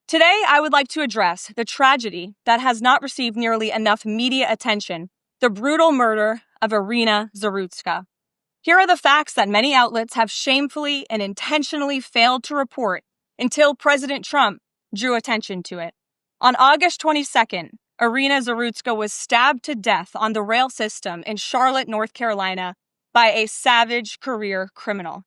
Today, I would like to address the tragedy that has not received nearly enough media attention, the brutal murder of Iryna Zarutska. Here are the facts that many outlets have shamefully and intentionally failed to report until President Trump drew attention to it. On August 22nd, Iryna Zarutska was stabbed to death on the rail system in Charlotte, North Carolina, by a savage career criminal.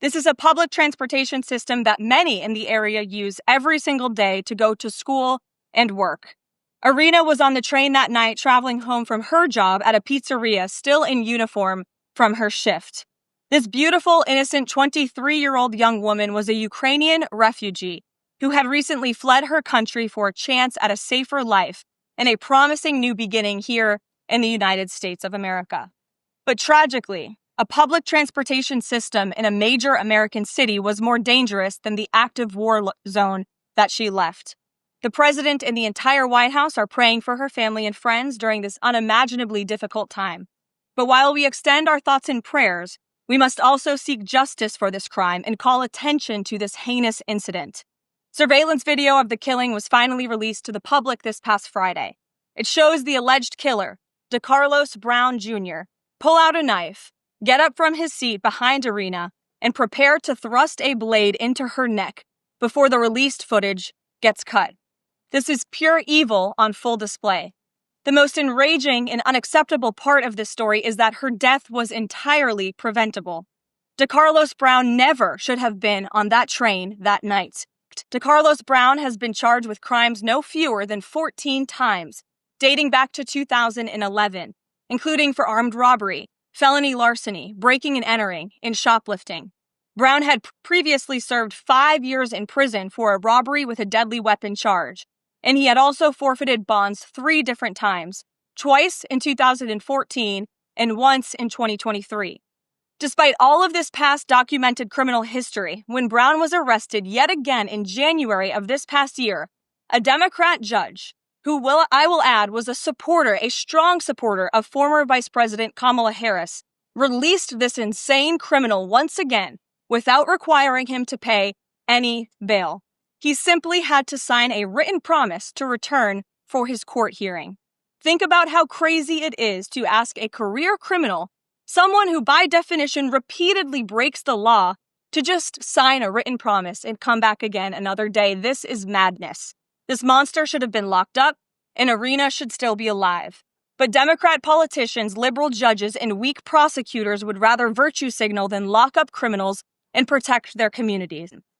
This is a public transportation system that many in the area use every single day to go to school and work. Iryna was on the train that night traveling home from her job at a pizzeria, still in uniform from her shift. This beautiful, innocent 23-year-old young woman was a Ukrainian refugee who had recently fled her country for a chance at a safer life and a promising new beginning here in the United States of America. But tragically, a public transportation system in a major American city was more dangerous than the active war zone that she left. The president and the entire White House are praying for her family and friends during this unimaginably difficult time. But while we extend our thoughts and prayers, we must also seek justice for this crime and call attention to this heinous incident. Surveillance video of the killing was finally released to the public this past Friday. It shows the alleged killer, Decarlos Brown Jr., pull out a knife, get up from his seat behind Iryna, and prepare to thrust a blade into her neck before the released footage gets cut. This is pure evil on full display. The most enraging and unacceptable part of this story is that her death was entirely preventable. Decarlos Brown never should have been on that train that night. Decarlos Brown has been charged with crimes no fewer than 14 times, dating back to 2011, including for armed robbery, felony larceny, breaking and entering, and shoplifting. Brown had previously served 5 years in prison for a robbery with a deadly weapon charge, and he had also forfeited bonds 3 different times, twice in 2014 and once in 2023. Despite all of this past documented criminal history, when Brown was arrested yet again in January of this past year, a Democrat judge, I will add was a strong supporter of former Vice President Kamala Harris, released this insane criminal once again without requiring him to pay any bail. He simply had to sign a written promise to return for his court hearing. Think about how crazy it is to ask a career criminal, someone who by definition repeatedly breaks the law, to just sign a written promise and come back again another day. This is madness. This monster should have been locked up, and Iryna should still be alive. But Democrat politicians, liberal judges, and weak prosecutors would rather virtue signal than lock up criminals and protect their communities.